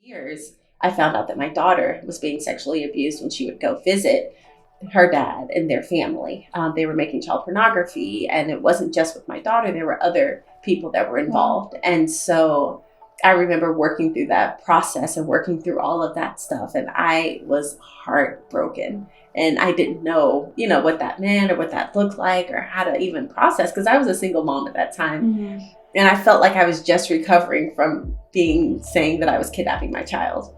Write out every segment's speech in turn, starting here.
years, I found out that my daughter was being sexually abused when she would go visit her dad and their family. They were making child pornography, and it wasn't just with my daughter. There were other people that were involved. Wow. And so I remember working through that process and working through all of that stuff. And I was heartbroken. And I didn't know, what that meant or what that looked like or how to even process, because I was a single mom at that time. Mm-hmm. And I felt like I was just recovering from saying that I was kidnapping my child,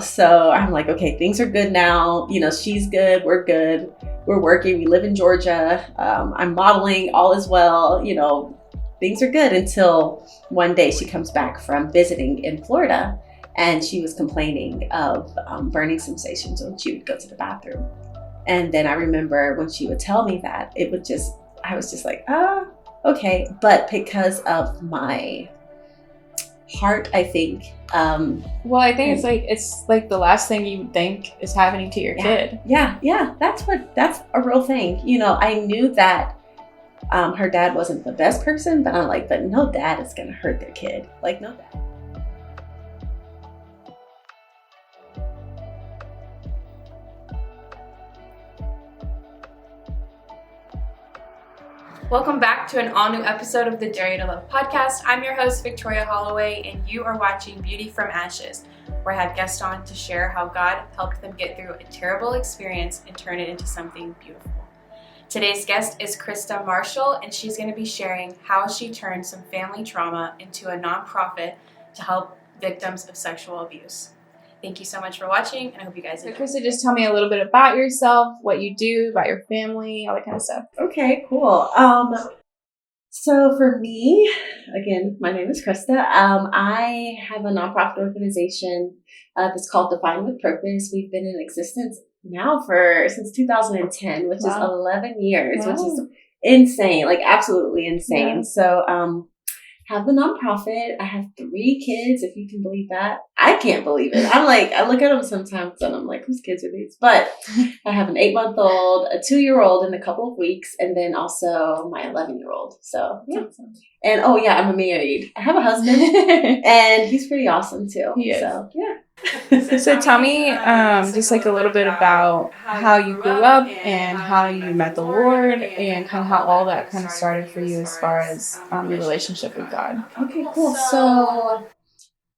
So I'm like, okay, things are good now. She's good. We're good. We're working. We live in Georgia. I'm modeling. All is well. Things are good until one day she comes back from visiting in Florida, and she was complaining of burning sensations when she would go to the bathroom. And then I remember when she would tell me that, I was just like, okay. But because of my heart, I think. I think it's like the last thing you think is happening to your kid. Yeah. That's a real thing. I knew that her dad wasn't the best person, but I'm like, but no dad is going to hurt their kid. Like, no dad. Welcome back to an all-new episode of the DYTL podcast. I'm your host, Victoria Holloway, and you are watching Beauty from Ashes, where I had guests on to share how God helped them get through a terrible experience and turn it into something beautiful. Today's guest is Crysta Marshall, and she's going to be sharing how she turned some family trauma into a nonprofit to help victims of sexual abuse. Thank you so much for watching, and I hope you guys enjoy. Crysta, just tell me a little bit about yourself, what you do, about your family, all that kind of stuff. Okay, cool. So for me, again, my name is Crysta. I have a nonprofit organization that's called Defined with Purpose. We've been in existence now since 2010, which is 11 years, which is insane, like absolutely insane. Yeah. So, have the nonprofit. I have 3 kids, if you can believe that. I can't believe it. I'm like, I look at them sometimes and I'm like, whose kids are these? But I have an 8-month-old, a 2-year-old in a couple of weeks, and then also my 11-year-old. So, yeah. Awesome. And I'm married. I have a husband, and he's pretty awesome too. He is. So, yeah. So tell me just like a little bit about how you grew up and how you met the Lord and kind of how all that kind of started for you as far as your relationship with God. Okay, cool. So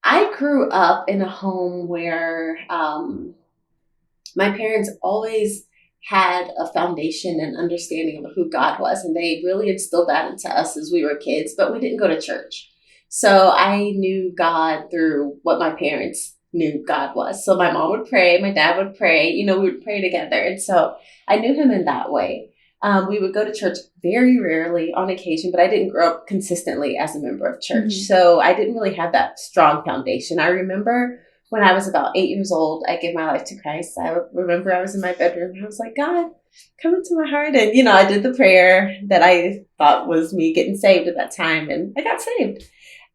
I grew up in a home where my parents always had a foundation and understanding of who God was, and they really instilled that into us as we were kids, but we didn't go to church. So I knew God through what my parents knew God was. So my mom would pray, my dad would pray, we would pray together. And so I knew him in that way. We would go to church very rarely on occasion, but I didn't grow up consistently as a member of church. Mm-hmm. So I didn't really have that strong foundation. I remember when I was about 8 years old, I gave my life to Christ. I remember I was in my bedroom and I was like, God, come into my heart. And, I did the prayer that I thought was me getting saved at that time, and I got saved.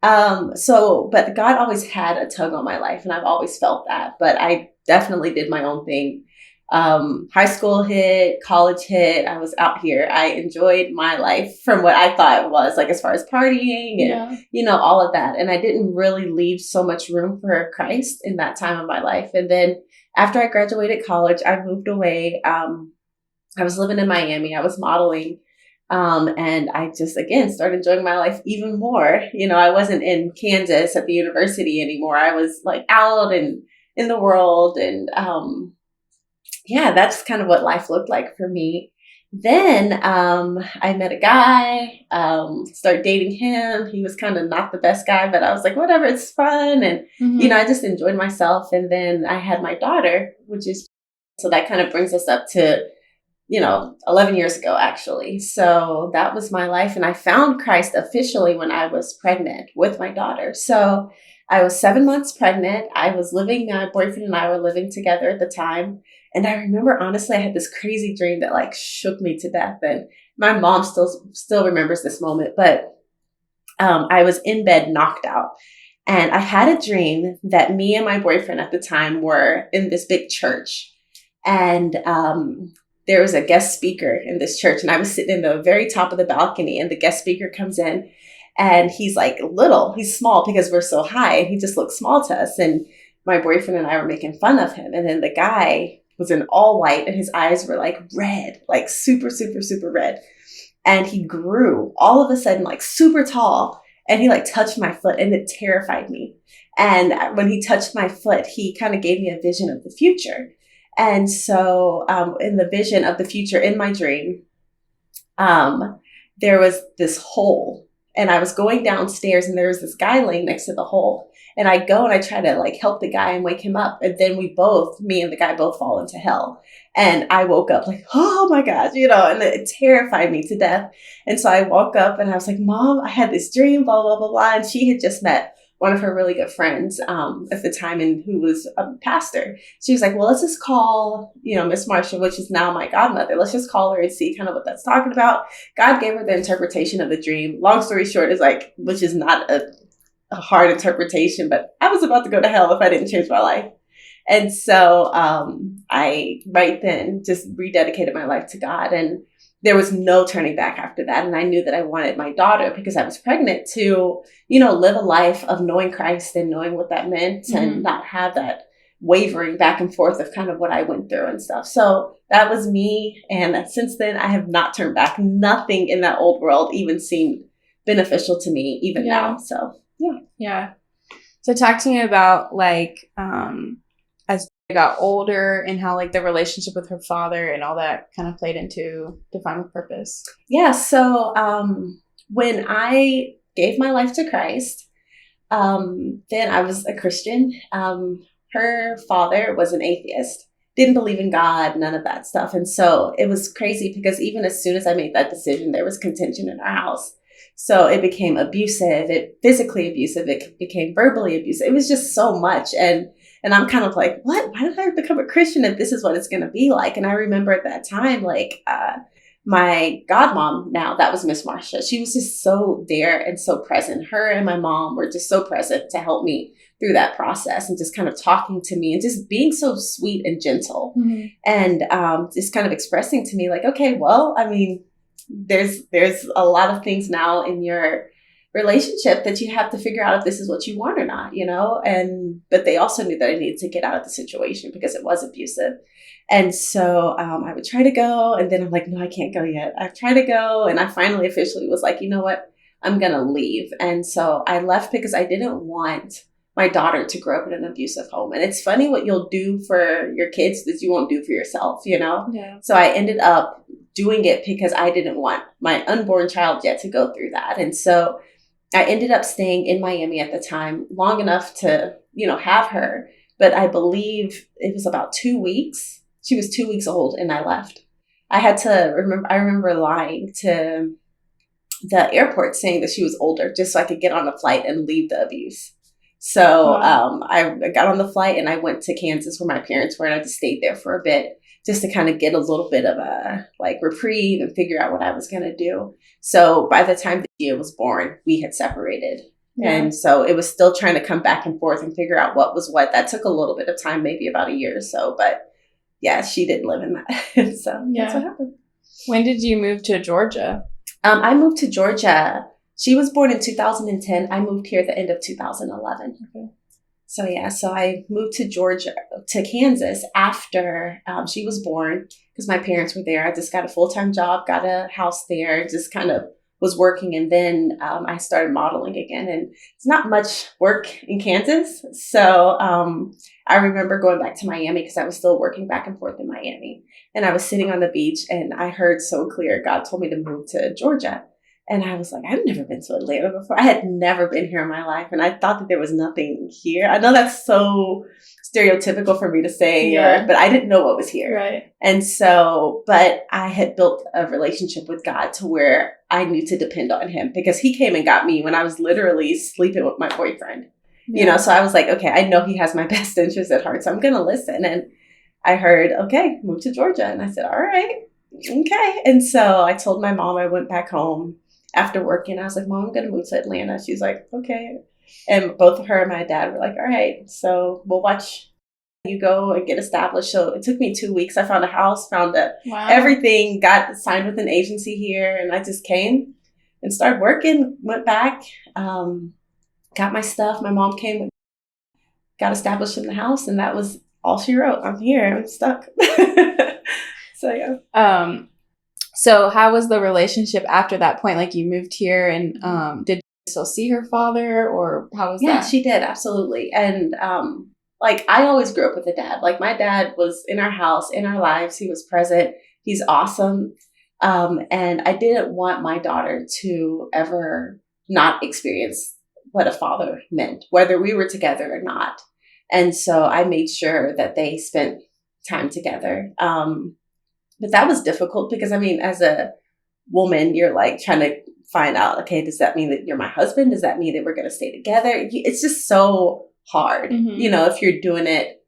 But God always had a tug on my life, and I've always felt that, but I definitely did my own thing. High school hit, college hit, I was out here. I enjoyed my life from what I thought it was, like as far as partying and, all of that. And I didn't really leave so much room for Christ in that time of my life. And then after I graduated college, I moved away. I was living in Miami. I was modeling. And I just, again, started enjoying my life even more. I wasn't in Kansas at the university anymore. I was like out and in the world. And, that's kind of what life looked like for me. Then, I met a guy, started dating him. He was kind of not the best guy, but I was like, whatever, it's fun. And, I just enjoyed myself. And then I had my daughter, so that kind of brings us up to 11 years ago, actually. So that was my life. And I found Christ officially when I was pregnant with my daughter. So I was 7 months pregnant. My boyfriend and I were living together at the time. And I remember, honestly, I had this crazy dream that like shook me to death. And my mom still remembers this moment, but I was in bed, knocked out. And I had a dream that me and my boyfriend at the time were in this big church. And, there was a guest speaker in this church, and I was sitting in the very top of the balcony, and the guest speaker comes in, and he's like he's small because we're so high, and he just looks small to us. And my boyfriend and I were making fun of him. And then the guy was in all white and his eyes were like red, like super, super, super red. And he grew all of a sudden like super tall, and he like touched my foot, and it terrified me. And when he touched my foot, he kind of gave me a vision of the future. And so in the vision of the future in my dream, there was this hole, and I was going downstairs, and there was this guy laying next to the hole. And I go and I try to like help the guy and wake him up. And then me and the guy both fall into hell. And I woke up like, oh my gosh, and it terrified me to death. And so I woke up and I was like, Mom, I had this dream, blah, blah, blah, blah. And she had just met one of her really good friends at the time, and who was a pastor. She was like, well, let's just call, Miss Marshall, which is now my godmother. Let's just call her and see kind of what that's talking about. God gave her the interpretation of the dream. Long story short is like, which is not a hard interpretation, but I was about to go to hell if I didn't change my life. And so I right then just rededicated my life to God, and there was no turning back after that. And I knew that I wanted my daughter, because I was pregnant, to, live a life of knowing Christ and knowing what that meant, and not have that wavering back and forth of kind of what I went through and stuff. So that was me. And since then, I have not turned back. Nothing in that old world even seemed beneficial to me, even now. So yeah. So talk to me about like as I got older, and how like the relationship with her father and all that kind of played into defining purpose. Yeah. So when I gave my life to Christ, then I was a Christian. Her father was an atheist, didn't believe in God, none of that stuff. And so it was crazy, because even as soon as I made that decision, there was contention in our house. So it became abusive, physically abusive, it became verbally abusive. It was just so much. And I'm kind of like, what? Why did I become a Christian if this is what it's going to be like? And I remember at that time, like my godmom now, that was Miss Marshall. She was just so there and so present. Her and my mom were just so present to help me through that process, and just kind of talking to me and just being so sweet and gentle, and just kind of expressing to me like, okay, well, I mean, there's a lot of things now in your relationship that you have to figure out if this is what you want or not, but they also knew that I needed to get out of the situation because it was abusive. And so I would try to go, and then I'm like, no, I can't go yet. I try to go, and I finally officially was like, you know what, I'm going to leave. And so I left because I didn't want my daughter to grow up in an abusive home. And it's funny, what you'll do for your kids that you won't do for yourself, Yeah. So I ended up doing it because I didn't want my unborn child yet to go through that. And so I ended up staying in Miami at the time long enough to, have her. But I believe it was about 2 weeks. She was 2 weeks old and I left. I remember lying to the airport saying that she was older just so I could get on a flight and leave the abuse. So I got on the flight and I went to Kansas where my parents were, and I just stayed there for a bit just to kind of get a little bit of a like reprieve and figure out what I was going to do. So by the time Gia was born, we had separated. Yeah. And so it was still trying to come back and forth and figure out what was what. That took a little bit of time, maybe about a year or so. But yeah, she didn't live in that. So that's what happened. When did you move to Georgia? I moved to Georgia. She was born in 2010. I moved here at the end of 2011. Okay. So I moved to Kansas after she was born because my parents were there. I just got a full-time job, got a house there, just kind of was working. And then I started modeling again. And it's not much work in Kansas. So I remember going back to Miami because I was still working back and forth in Miami. And I was sitting on the beach and I heard so clear, God told me to move to Georgia. And I was like, I've never been to Atlanta before. I had never been here in my life. And I thought that there was nothing here. I know that's so stereotypical for me to say, but I didn't know what was here. Right. And so, but I had built a relationship with God to where I knew to depend on him because he came and got me when I was literally sleeping with my boyfriend. Yeah. So I was like, okay, I know he has my best interest at heart. So I'm going to listen. And I heard, okay, move to Georgia. And I said, all right, okay. And so I told my mom, I went back home after working. I was like, Mom, I'm going to move to Atlanta. She's like, okay. And both her and my dad were like, all right, so we'll watch you go and get established. So it took me 2 weeks. I found a house, found everything, got signed with an agency here. And I just came and started working, went back, got my stuff. My mom came with got established in the house, and that was all she wrote. I'm here. I'm stuck. So yeah. So how was the relationship after that point? Like, you moved here, and did you still see her father, or how was that? Yeah, she did, absolutely. And like, I always grew up with a dad. Like, my dad was in our house, in our lives. He was present. He's awesome. And I didn't want my daughter to ever not experience what a father meant, whether we were together or not. And so I made sure that they spent time together. But that was difficult because, I mean, as a woman, you're like trying to find out, okay, does that mean that you're my husband? Does that mean that we're going to stay together? It's just so hard, if you're doing it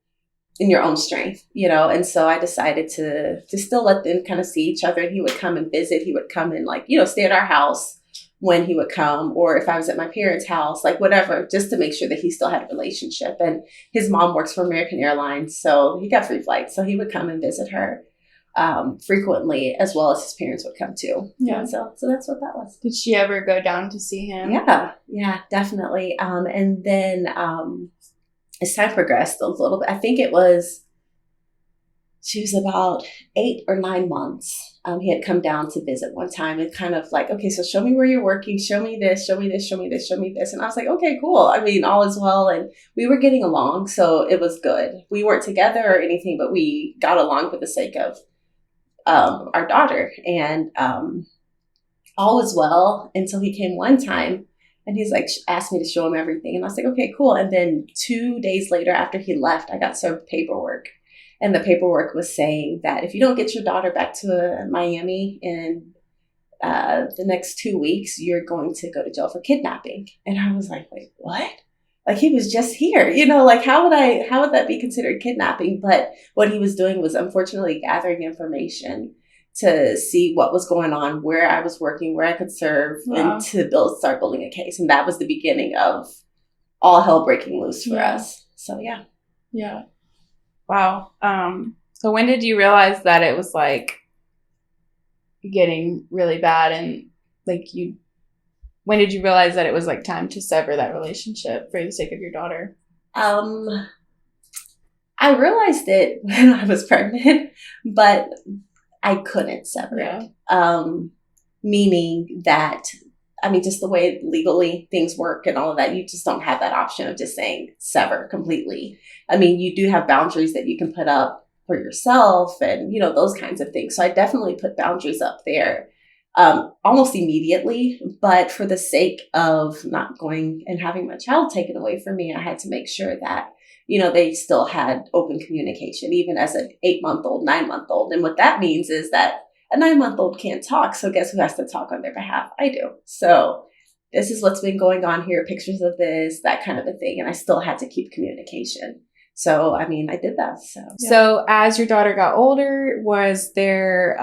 in your own strength, And so I decided to still let them kind of see each other. And he would come and visit. He would come and stay at our house when he would come, or if I was at my parents' house, like whatever, just to make sure that he still had a relationship. And his mom works for American Airlines, so he got free flights. So he would come and visit her frequently, as well as his parents would come too. Yeah. And so that's what that was. Did she ever go down to see him? Yeah, definitely. And then as time progressed a little bit, I think she was about 8 or 9 months. He had come down to visit one time and kind of like, okay, so show me where you're working. Show me this, show me this, show me this, show me this. And I was like, okay, cool. I mean, all is well. And we were getting along, so it was good. We weren't together or anything, but we got along for the sake of our daughter. And all was well until he came one time. And he's like, asked me to show him everything. And I was like, okay, cool. And then 2 days later, after he left, I got served paperwork. And the paperwork was saying that if you don't get your daughter back to Miami in the next 2 weeks, you're going to go to jail for kidnapping. And I was like, wait, what? Like, he was just here, like, how would that be considered kidnapping? But what he was doing was unfortunately gathering information to see what was going on, where I was working, where I could serve, and to start building a case. And that was the beginning of all hell breaking loose for us. So, yeah. Yeah. Wow. So when did you realize that it was like getting really bad, and like when did you realize that it was like time to sever that relationship for the sake of your daughter? I realized it when I was pregnant, but I couldn't sever it. Meaning that, I mean, just the way legally things work and all of that, you just don't have that option of just saying sever completely. I mean, you do have boundaries that you can put up for yourself and, those kinds of things. So I definitely put boundaries up there almost immediately. But for the sake of not going and having my child taken away from me, I had to make sure that, they still had open communication, even as an 8-month-old, 9-month-old. And what that means is that a 9-month-old can't talk. So guess who has to talk on their behalf? I do. So this is what's been going on here, pictures of this, that kind of a thing. And I still had to keep communication. So, I mean, I did that. So as your daughter got older, was there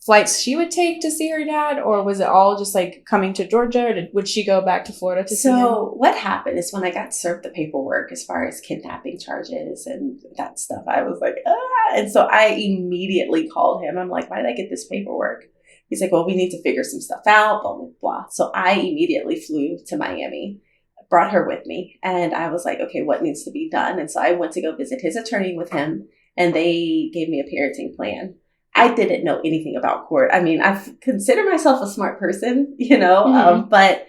flights she would take to see her dad, or was it all just like coming to Georgia, or would she go back to Florida to see him? So what happened is when I got served the paperwork as far as kidnapping charges and that stuff, I was like, ah. And so I immediately called him. I'm like, why did I get this paperwork? He's like, well, we need to figure some stuff out, blah, blah, blah. So I immediately flew to Miami, brought her with me. And I was like, okay, what needs to be done? And so I went to go visit his attorney with him, and they gave me a parenting plan. I didn't know anything about court. I mean, I consider myself a smart person, but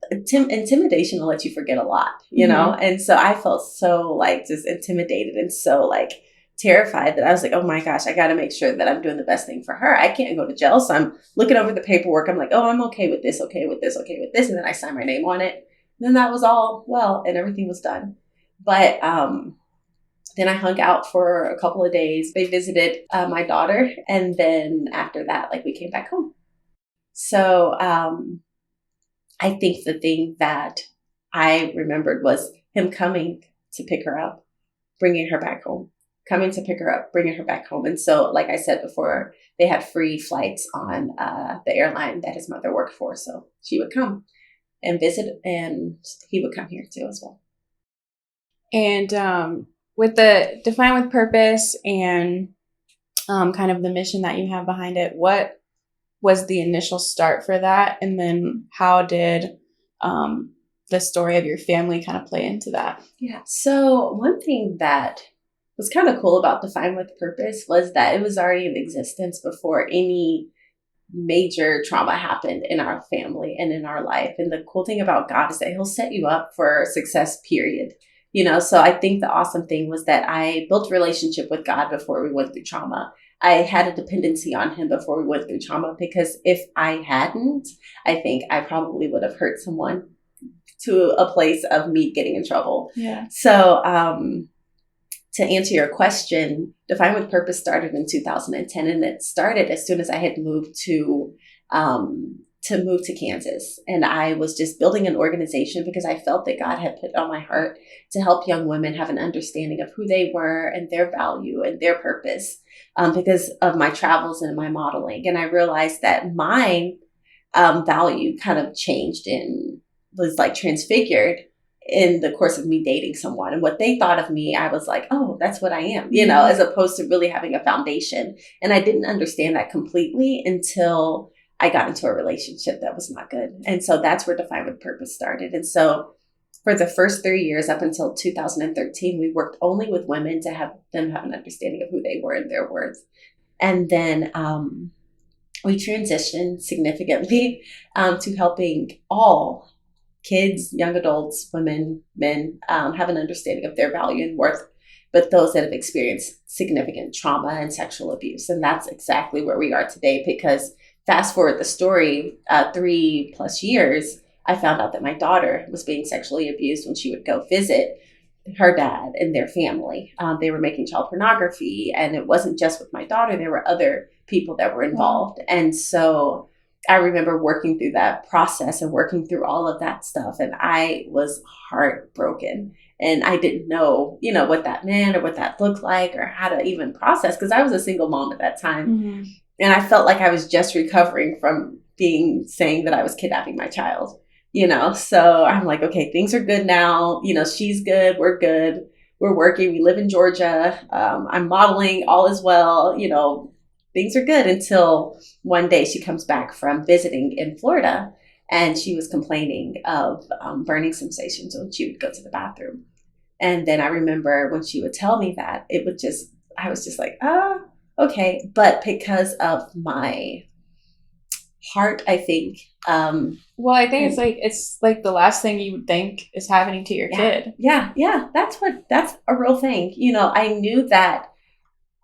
intimidation will let you forget a lot, And so I felt so like just intimidated and so like terrified that I was like, oh my gosh, I got to make sure that I'm doing the best thing for her. I can't go to jail. So I'm looking over the paperwork. I'm like, oh, I'm okay with this, okay with this, okay with this. And then I signed my name on it. And then that was all well, and everything was done. But then I hung out for a couple of days. They visited my daughter. And then after that, like, we came back home. So I think the thing that I remembered was him coming to pick her up, bringing her back home, coming to pick her up, bringing her back home. And so, like I said before, they had free flights on the airline that his mother worked for. So she would come and visit, and he would come here too as well. And with the Define with Purpose and kind of the mission that you have behind it, what was the initial start for that? And then how did the story of your family kind of play into that? Yeah. So one thing that was kind of cool about Define with Purpose was that it was already in existence before any major trauma happened in our family and in our life. And the cool thing about God is that he'll set you up for success, period. So I think the awesome thing was that I built a relationship with God before we went through trauma. I had a dependency on him before we went through trauma, because if I hadn't, I think I probably would have hurt someone to a place of me getting in trouble. Yeah. So, to answer your question, Define with Purpose started in 2010, and it started as soon as I had moved to Kansas. And I was just building an organization because I felt that God had put on my heart to help young women have an understanding of who they were and their value and their purpose, because of my travels and my modeling. And I realized that my value kind of changed and was like transfigured in the course of me dating someone. And what they thought of me, I was like, oh, that's what I am, as opposed to really having a foundation. And I didn't understand that completely until I got into a relationship that was not good. And so that's where Define with Purpose started. And so for the first 3 years up until 2013, we worked only with women to have them have an understanding of who they were and their worth. And then we transitioned significantly to helping all kids, young adults, women, men, have an understanding of their value and worth, but those that have experienced significant trauma and sexual abuse. And that's exactly where we are today, because fast forward the story, 3+ years, I found out that my daughter was being sexually abused when she would go visit her dad and their family. They were making child pornography, and it wasn't just with my daughter. There were other people that were involved. Wow. And so I remember working through that process and working through all of that stuff. And I was heartbroken, and I didn't know, what that meant or what that looked like or how to even process, because I was a single mom at that time. Mm-hmm. And I felt like I was just recovering from saying that I was kidnapping my child, So I'm like, okay, things are good now. She's good. We're good. We're working. We live in Georgia. I'm modeling. All is well. Things are good, until one day she comes back from visiting in Florida, and she was complaining of burning sensations when she would go to the bathroom. And then I remember when she would tell me that, I was just like, okay. But because of my heart, I think. Well, I think it's like the last thing you would think is happening to your kid. Yeah. That's a real thing. I knew that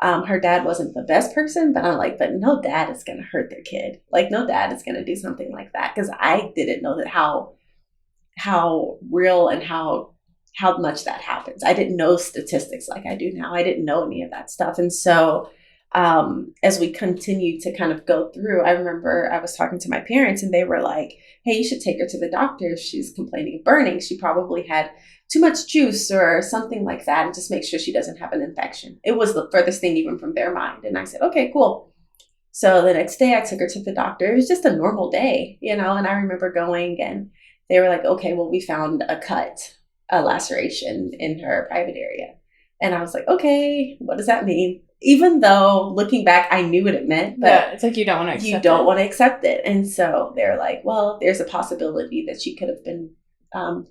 her dad wasn't the best person, but I'm like, but no dad is going to hurt their kid. Like, no dad is going to do something like that. Because I didn't know that how real and how much that happens. I didn't know statistics like I do now. I didn't know any of that stuff. And so as we continued to kind of go through, I remember I was talking to my parents, and they were like, hey, you should take her to the doctor if she's complaining of burning. She probably had too much juice or something like that, and just make sure she doesn't have an infection. It was the furthest thing even from their mind. And I said, okay, cool. So the next day I took her to the doctor. It was just a normal day, and I remember going, and they were like, okay, well, we found a laceration in her private area. And I was like, okay, what does that mean? Even though looking back, I knew what it meant, but yeah, it's like you don't want to accept it. You don't want to accept it. And so they're like, well, there's a possibility that she could have been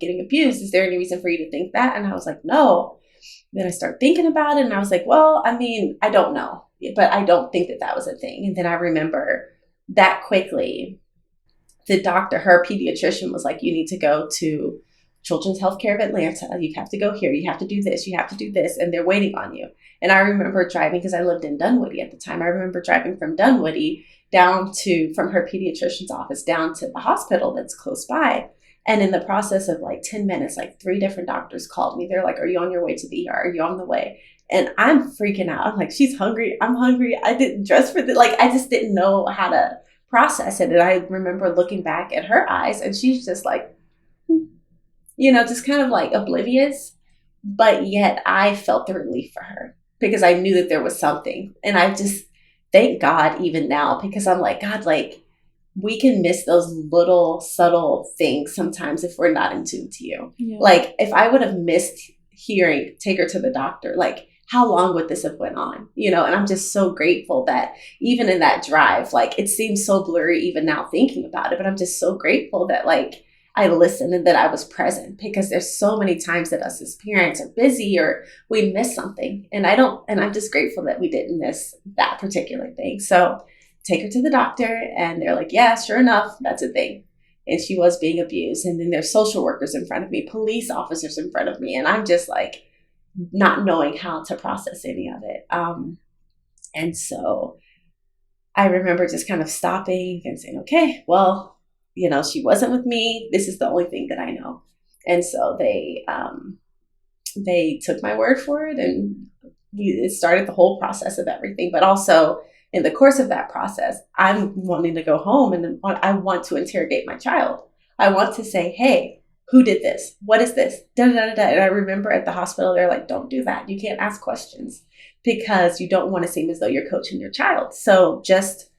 getting abused. Is there any reason for you to think that? And I was like, no. Then I started thinking about it, and I was like, well, I mean, I don't know, but I don't think that was a thing. And then I remember that quickly, the doctor, her pediatrician, was like, you need to go to Children's Healthcare of Atlanta. You have to go here. You have to do this. You have to do this. And they're waiting on you. And I remember driving, because I lived in Dunwoody at the time. I remember driving from Dunwoody from her pediatrician's office down to the hospital that's close by. And in the process of like 10 minutes, like 3 different doctors called me. They're like, are you on your way to the ER? Are you on the way? And I'm freaking out. I'm like, she's hungry. I'm hungry. I didn't dress for this. Like, I just didn't know how to process it. And I remember looking back at her eyes, and she's just like, just kind of like oblivious. But yet I felt the relief for her, because I knew that there was something. And I just thank God even now, because I'm like, God, like, we can miss those little subtle things sometimes if we're not in tune to you. Yeah. Like, if I would have missed hearing, take her to the doctor, like, how long would this have went on? And I'm just so grateful that even in that drive, like, it seems so blurry even now thinking about it, but I'm just so grateful that, like, I listened and that I was present, because there's so many times that us as parents are busy or we miss something. And I'm just grateful that we didn't miss that particular thing. So take her to the doctor and they're like, yeah, sure enough, that's a thing. And she was being abused. And then there's social workers in front of me, police officers in front of me. And I'm just like not knowing how to process any of it. And so I remember just kind of stopping and saying, okay, well, she wasn't with me. This is the only thing that I know. And so they took my word for it, and it started the whole process of everything. But also in the course of that process, I'm wanting to go home and I want to interrogate my child. I want to say, hey, who did this? What is this? Da, da, da, da. And I remember at the hospital, they're like, don't do that. You can't ask questions because you don't want to seem as though you're coaching your child. So just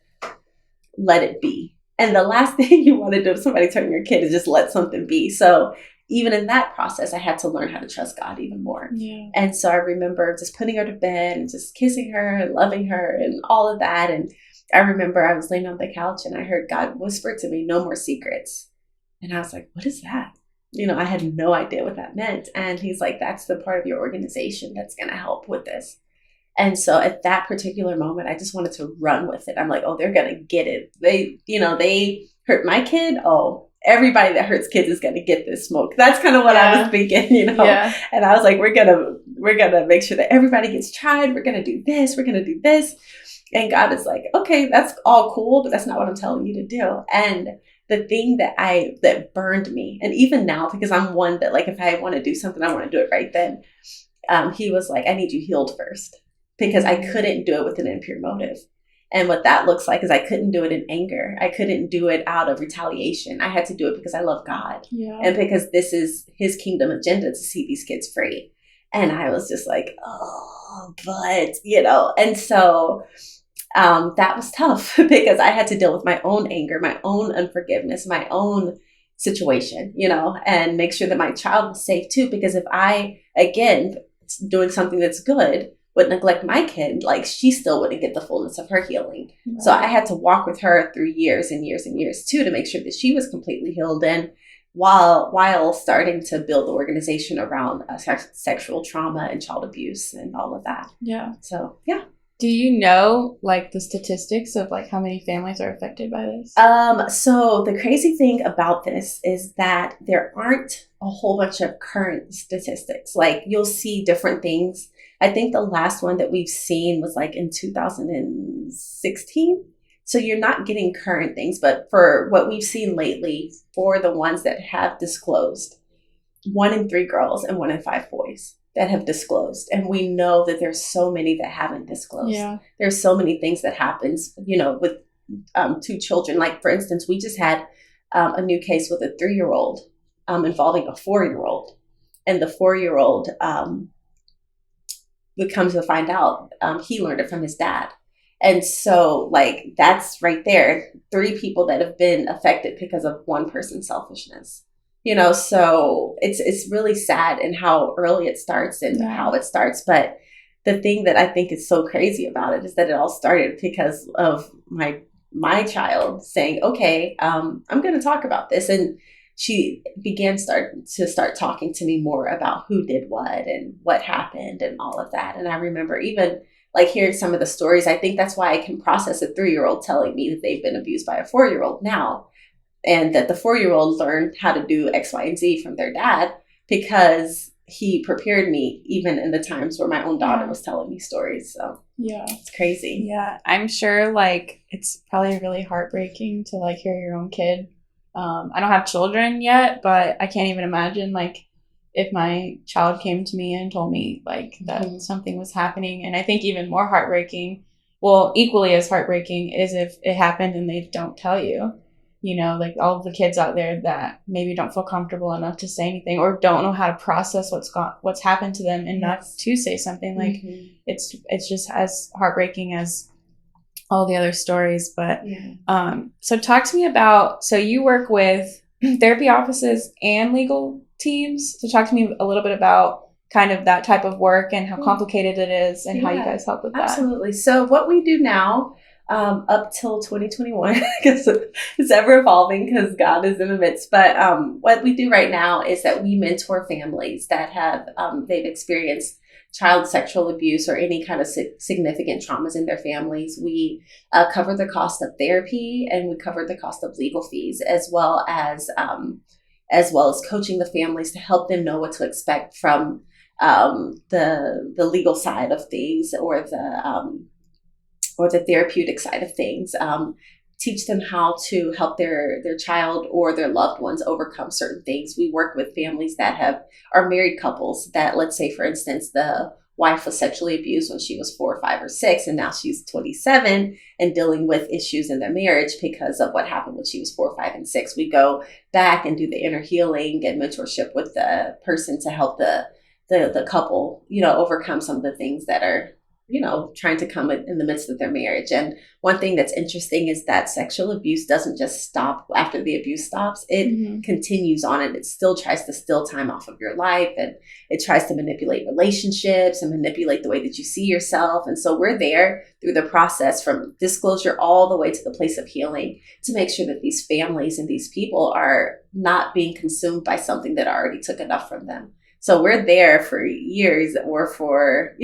let it be. And the last thing you want to do if somebody turns your kid is just let something be. So even in that process, I had to learn how to trust God even more. Yeah. And so I remember just putting her to bed and just kissing her and loving her and all of that. And I remember I was laying on the couch and I heard God whisper to me, no more secrets. And I was like, what is that? I had no idea what that meant. And he's like, that's the part of your organization that's going to help with this. And so at that particular moment, I just wanted to run with it. I'm like, oh, they're going to get it. They hurt my kid. Oh, everybody that hurts kids is going to get this smoke. That's kind of what I was thinking, Yeah. And I was like, we're going to make sure that everybody gets tried. We're going to do this. We're going to do this. And God is like, okay, that's all cool, but that's not what I'm telling you to do. And the thing that burned me, and even now, because I'm one that like, if I want to do something, I want to do it right then. He was like, I need you healed first. Because I couldn't do it with an impure motive. And what that looks like is I couldn't do it in anger. I couldn't do it out of retaliation. I had to do it because I love God. Yeah. And because this is his kingdom agenda to see these kids free. And I was just like, oh, but, and so that was tough because I had to deal with my own anger, my own unforgiveness, my own situation, and make sure that my child was safe too. Because if I, again, doing something that's good, would neglect my kid, like she still wouldn't get the fullness of her healing. Right. So I had to walk with her through years and years and years too, to make sure that she was completely healed. And while starting to build the organization around sexual trauma and child abuse and all of that. Yeah. So, yeah. Do you know like the statistics of like how many families are affected by this? So the crazy thing about this is that there aren't a whole bunch of current statistics. Like you'll see different things. I think the last one that we've seen was like in 2016. So you're not getting current things, but for what we've seen lately, for the ones that have disclosed, 1 in 3 girls and 1 in 5 boys that have disclosed. And we know that there's so many that haven't disclosed. Yeah. There's so many things that happens, with 2 children. Like for instance, we just had a new case with a 3-year-old involving a 4-year-old. And the 4-year-old, we come to find out he learned it from his dad. And so like that's right there, 3 people that have been affected because of one person's selfishness. So it's really sad in how early it starts and how it starts. But the thing that I think is so crazy about it is that it all started because of my child saying, okay, I'm going to talk about this. And she began to start talking to me more about who did what and what happened and all of that. And I remember even like hearing some of the stories. I think that's why I can process a 3-year-old telling me that they've been abused by a 4-year-old now. And that the 4-year-old learned how to do X, Y, and Z from their dad because he prepared me even in the times where my own daughter was telling me stories. So yeah, it's crazy. Yeah, I'm sure like it's probably really heartbreaking to like hear your own kid. I don't have children yet, but I can't even imagine like if my child came to me and told me like that something was happening. And I think even more heartbreaking, well, equally as heartbreaking is if it happened and they don't tell you. Like all of the kids out there that maybe don't feel comfortable enough to say anything or don't know how to process what's happened to them and not to say something. Like it's just as heartbreaking as all the other stories. But so talk to me about, so you work with therapy offices and legal teams. So talk to me a little bit about kind of that type of work and how complicated it is and how you guys help with that. Absolutely. So what we do now, up till 2021 because it's ever evolving because God is in the midst. But what we do right now is that we mentor families that have they've experienced child sexual abuse or any kind of significant traumas in their families. We cover the cost of therapy, and we cover the cost of legal fees, as well as coaching the families to help them know what to expect from the legal side of things or the therapeutic side of things. Teach them how to help their child or their loved ones overcome certain things. We work with families that are married couples that, let's say, for instance, the wife was sexually abused when she was 4, 5, or 6, and now she's 27 and dealing with issues in their marriage because of what happened when she was 4, 5, and 6. We go back and do the inner healing and mentorship with the person to help the couple, overcome some of the things that are trying to come in the midst of their marriage. And one thing that's interesting is that sexual abuse doesn't just stop after the abuse stops. It continues on, and it still tries to steal time off of your life, and it tries to manipulate relationships and manipulate the way that you see yourself. And so we're there through the process from disclosure all the way to the place of healing to make sure that these families and these people are not being consumed by something that already took enough from them. So we're there for years or for,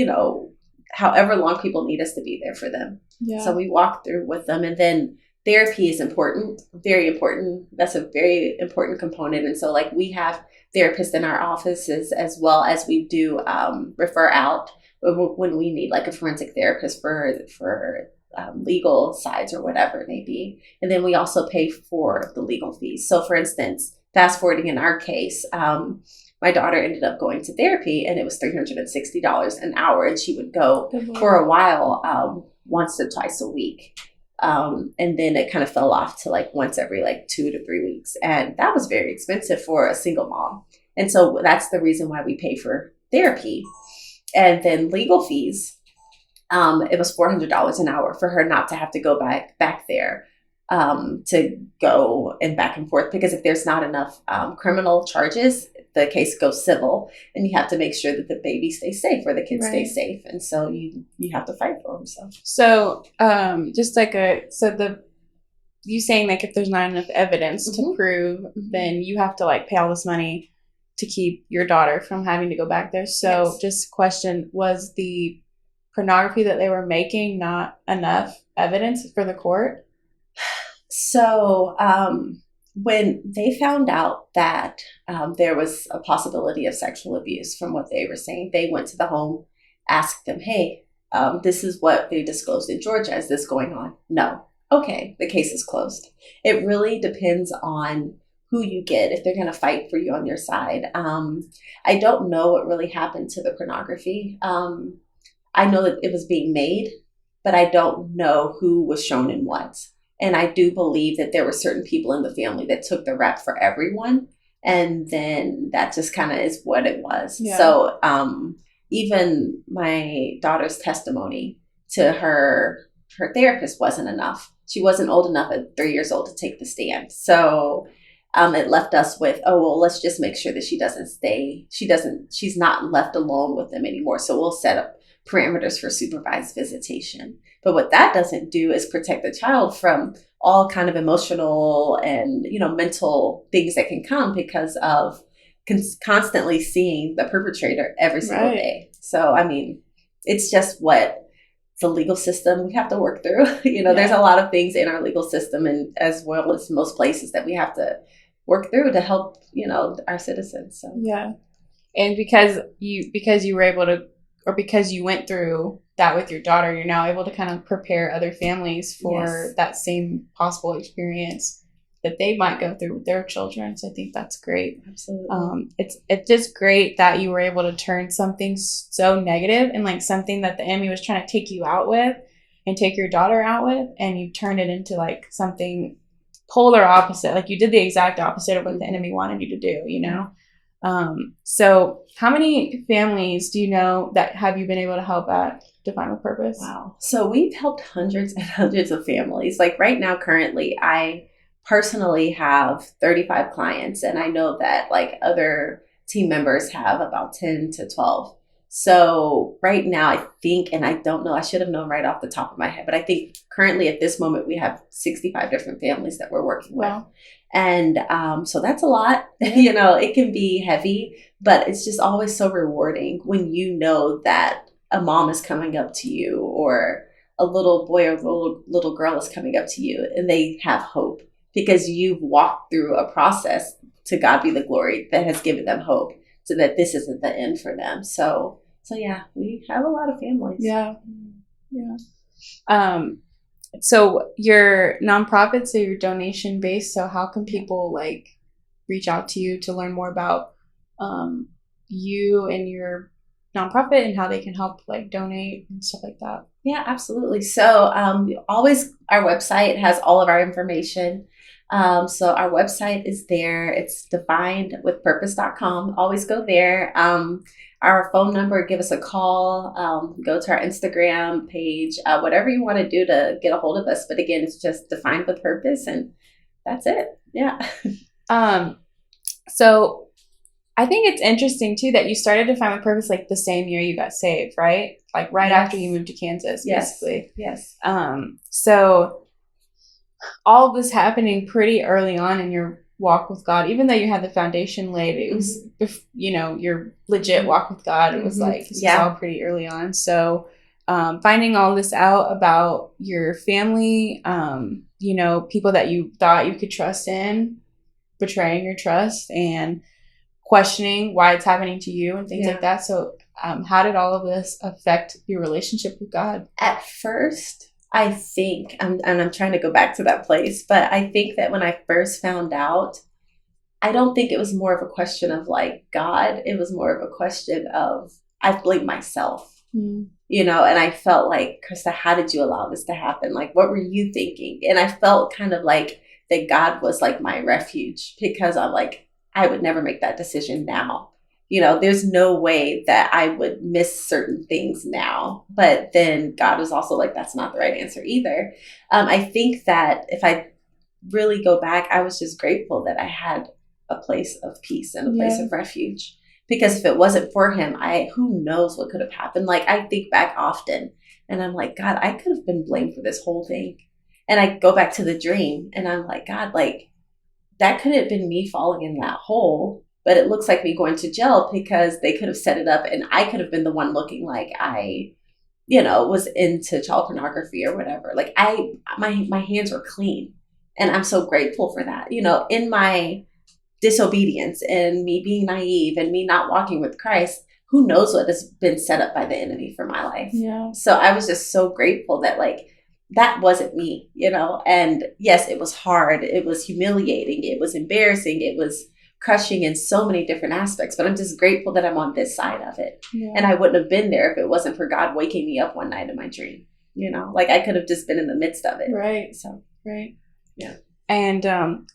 however long people need us to be there for them. Yeah. So we walk through with them. And then therapy is important, very important. That's a very important component. And so we have therapists in our offices, as well as we do refer out when we need a forensic therapist for legal sides or whatever it may be. And then we also pay for the legal fees. So for instance, fast forwarding in our case, my daughter ended up going to therapy, and it was $360 an hour, and she would go for a while, once or twice a week. And then it kind of fell off to once every 2 to 3 weeks. And that was very expensive for a single mom. And so that's the reason why we pay for therapy. And then legal fees, it was $400 an hour for her not to have to go back there. To go and back and forth, because if there's not enough criminal charges, the case goes civil, and you have to make sure that the baby stays safe or the kid stays safe, and so you have to fight for them. So you saying if there's not enough evidence to prove, then you have to pay all this money to keep your daughter from having to go back there. So yes. Just question, was the pornography that they were making not enough evidence for the court? So when they found out that there was a possibility of sexual abuse from what they were saying, they went to the home, asked them, hey, this is what they disclosed in Georgia. Is this going on? No. Okay, the case is closed. It really depends on who you get, if they're going to fight for you on your side. I don't know what really happened to the pornography. I know that it was being made, but I don't know who was shown in what. And I do believe that there were certain people in the family that took the rap for everyone. And then that just kind of is what it was. Yeah. So even my daughter's testimony to her therapist wasn't enough. She wasn't old enough at 3 years old to take the stand. So it left us with, let's just make sure that she's not left alone with them anymore. So we'll set up parameters for supervised visitation. But what that doesn't do is protect the child from all kind of emotional and, mental things that can come because of constantly seeing the perpetrator every single day. So, it's just what the legal system we have to work through. There's a lot of things in our legal system, and as well as most places, that we have to work through to help, our citizens. So. Yeah. And because you were able to, or because you went through that with your daughter, you're now able to kind of prepare other families for that same possible experience that they might go through with their children. So I think that's great. Absolutely. It's just great that you were able to turn something so negative and something that the enemy was trying to take you out with and take your daughter out with, and you turned it into something polar opposite. You did the exact opposite of what the enemy wanted you to do, So how many families do you know that have you been able to help at Define with Purpose? Wow. So we've helped hundreds and hundreds of families. Right now, currently, I personally have 35 clients, and I know that other team members have about 10 to 12. So right now, I think, and I don't know, I should have known right off the top of my head, but I think currently at this moment, we have 65 different families that we're working with. And so that's a lot. Yeah. It can be heavy, but it's just always so rewarding when you know that a mom is coming up to you, or a little boy or little girl is coming up to you, and they have hope because you've walked through a process, to God be the glory, that has given them hope, so that this isn't the end for them. So yeah, we have a lot of families. Yeah. So your nonprofit, so you're donation based. So how can people like reach out to you to learn more about you and your nonprofit, and how they can help like donate and stuff like that? Yeah, absolutely. So always, our website has all of our information. So our website is there. It's definedwithpurpose.com. Always go there. Our phone number, give us a call, go to our Instagram page, whatever you want to do to get a hold of us. But again, it's just Defined with Purpose, and that's it. Yeah. So I think it's interesting too that you started Defined with Purpose like the same year you got saved, right? Like right after you moved to Kansas, basically. Yes. So all of this happening pretty early on in your walk with God, even though you had the foundation laid, it was, your legit walk with God. It was like, this is all pretty early on. So finding all this out about your family, people that you thought you could trust in, betraying your trust and questioning why it's happening to you and things like that. So how did all of this affect your relationship with God? At first, I think, and I'm trying to go back to that place, but I think that when I first found out, I don't think it was more of a question of like God. It was more of a question of, I blamed myself, and I felt like, Crysta, how did you allow this to happen? Like, what were you thinking? And I felt kind of like that God was like my refuge, because I'm like, I would never make that decision now. There's no way that I would miss certain things now. But then God was also like, that's not the right answer either. I think that if I really go back, I was just grateful that I had a place of peace and a place of refuge. Because if it wasn't for him, who knows what could have happened. Like, I think back often and I'm like, God, I could have been blamed for this whole thing. And I go back to the dream and I'm like, God, like, that could have been me falling in that hole. But it looks like me going to jail because they could have set it up and I could have been the one looking like I, was into child pornography or whatever. Like my hands were clean, and I'm so grateful for that. In my disobedience and me being naive and me not walking with Christ, who knows what has been set up by the enemy for my life. Yeah. So I was just so grateful that like, that wasn't me, and yes, it was hard. It was humiliating. It was embarrassing. It was crushing in so many different aspects, but I'm just grateful that I'm on this side of it. And I wouldn't have been there if it wasn't for God waking me up one night in my dream, like I could have just been in the midst of it. Right. So, right. Yeah. And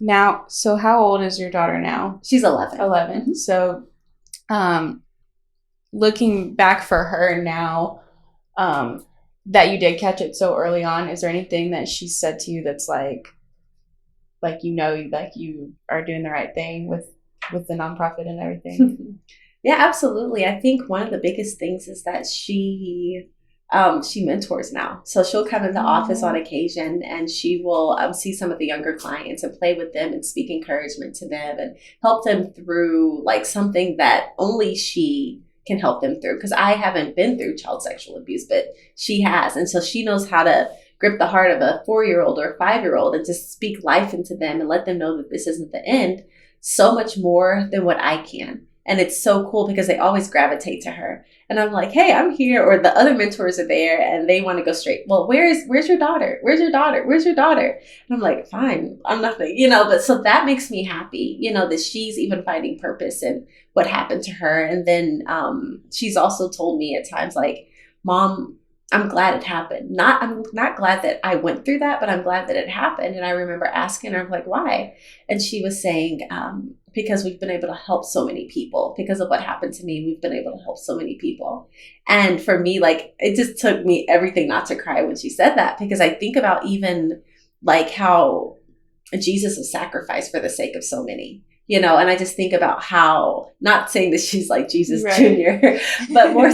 now, so how old is your daughter now? She's 11. 11. Mm-hmm. So, looking back for her now, that you did catch it so early on, is there anything that she said to you that's like you are doing the right thing with the nonprofit and everything? Yeah, absolutely. I think one of the biggest things is that she mentors now. So she'll come in the office on occasion and she will see some of the younger clients and play with them and speak encouragement to them and help them through like something that only she can help them through. Because I haven't been through child sexual abuse, but she has. And so she knows how to grip the heart of a 4-year-old or a 5-year-old and just speak life into them and let them know that this isn't the end, so much more than what I can. And it's so cool because they always gravitate to her. And I'm like, hey, I'm here. Or the other mentors are there and they want to go straight. Well, where's your daughter? Where's your daughter? Where's your daughter? And I'm like, fine, I'm nothing, but so that makes me happy, that she's even finding purpose in what happened to her. And then she's also told me at times like, Mom, I'm glad it happened. I'm not glad that I went through that, but I'm glad that it happened. And I remember asking her, I'm like, why? And she was saying, because we've been able to help so many people. Because of what happened to me, we've been able to help so many people. And for me, like, it just took me everything not to cry when she said that, because I think about even like how Jesus was sacrificed for the sake of so many. and I just think about how, not saying that she's like Jesus Right. Jr., but more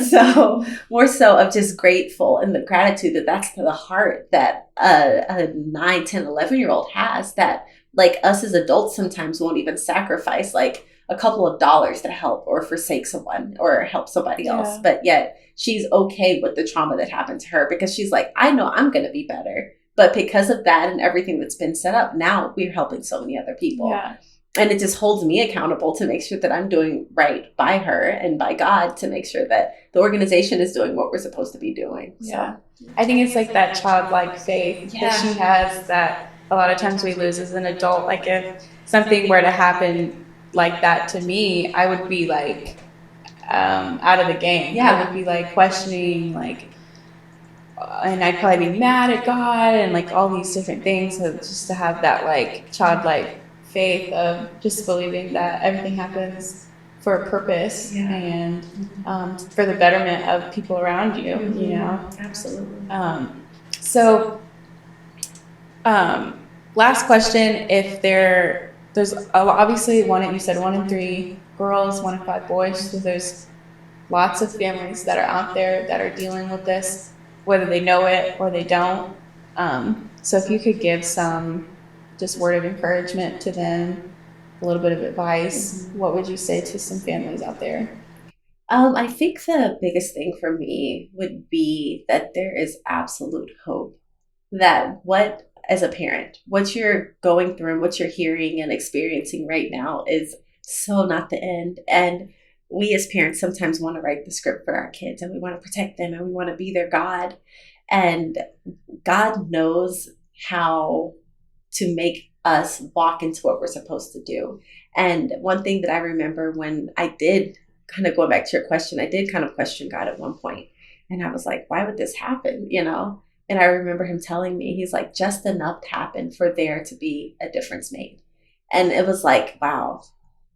so of just grateful and the gratitude that's the heart that a 9, 10, 11-year-old has, that like us as adults sometimes won't even sacrifice like a couple of dollars to help or forsake someone or help somebody else. But yet she's okay with the trauma that happened to her, because she's like, I know I'm going to be better. But because of that and everything that's been set up, now we're helping so many other people. Yeah. And it just holds me accountable to make sure that I'm doing right by her and by God, to make sure that the organization is doing what we're supposed to be doing. Yeah. So I think it's like that childlike faith that she has that a lot of times we lose as an adult. Like if something were to happen like that to me, I would be like out of the game. Yeah. I would be like questioning, like, and I'd probably be mad at God and like all these different things. So just to have that like childlike faith of just believing that everything happens for a purpose and for the betterment of people around you, Absolutely. So last question, if there's obviously you said 1 in 3 girls, 1 in 5 boys, so there's lots of families that are out there that are dealing with this, whether they know it or they don't. So if you could give some just word of encouragement to them, a little bit of advice, what would you say to some families out there? I think the biggest thing for me would be that there is absolute hope. That as a parent, what you're going through and what you're hearing and experiencing right now is so not the end. And we as parents sometimes want to write the script for our kids, and we want to protect them, and we want to be their God. And God knows how to make us walk into what we're supposed to do. And one thing that I remember when I did, kind of going back to your question, I did kind of question God at one point. And I was like, why would this happen? And I remember him telling me, he's like, just enough happened for there to be a difference made. And it was like, wow,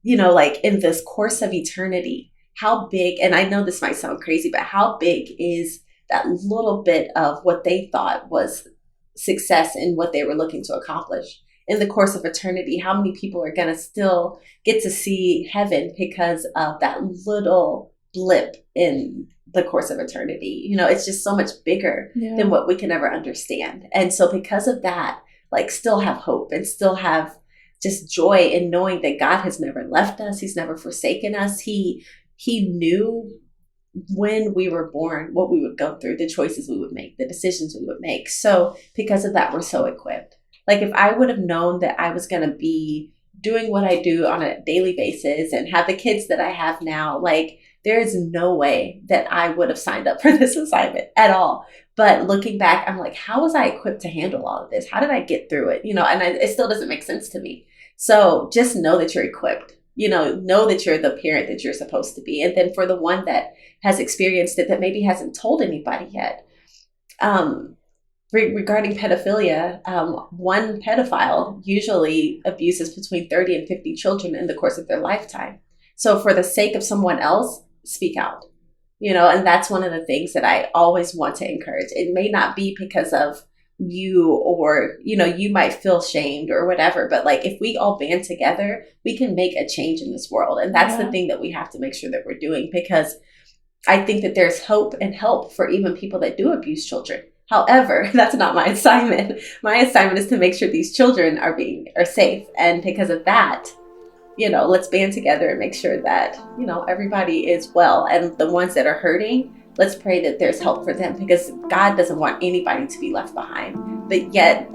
like in this course of eternity, how big, and I know this might sound crazy, but how big is that little bit of what they thought was success in what they were looking to accomplish in the course of eternity? How many people are going to still get to see heaven because of that little blip in the course of eternity? It's just so much bigger than what we can ever understand. And so because of that, like, still have hope and still have just joy in knowing that God has never left us. He's never forsaken us. He knew when we were born what we would go through, the choices we would make, the decisions we would make. So because of that, we're so equipped. Like, if I would have known that I was going to be doing what I do on a daily basis and have the kids that I have now, like, there is no way that I would have signed up for this assignment at all. But looking back, I'm like, how was I equipped to handle all of this? How did I get through it? It still doesn't make sense to me. So just know that you're equipped. Know that you're the parent that you're supposed to be. And then for the one that has experienced it, that maybe hasn't told anybody yet, regarding pedophilia, one pedophile usually abuses between 30 and 50 children in the course of their lifetime. So for the sake of someone else, speak out. And that's one of the things that I always want to encourage. It may not be because of you, or you might feel shamed or whatever, but like, if we all band together, we can make a change in this world. And that's the thing that we have to make sure that we're doing, because I think that there's hope and help for even people that do abuse children. However, that's not my assignment. My assignment is to make sure these children are safe. And because of that, let's band together and make sure that, everybody is well. And the ones that are hurting, let's pray that there's help for them, because God doesn't want anybody to be left behind. But yet,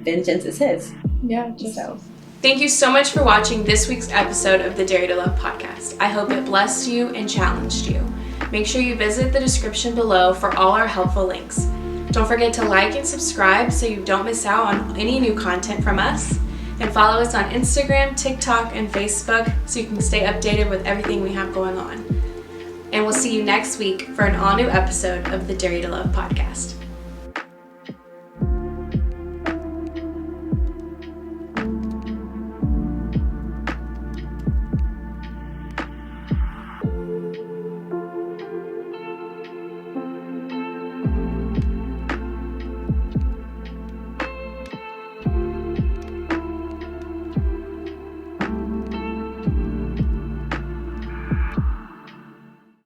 vengeance is his. Yeah. So. Thank you so much for watching this week's episode of the Dare to Love podcast. I hope it blessed you and challenged you. Make sure you visit the description below for all our helpful links. Don't forget to like and subscribe so you don't miss out on any new content from us. And follow us on Instagram, TikTok, and Facebook so you can stay updated with everything we have going on. And we'll see you next week for an all-new episode of the Dare to Love podcast.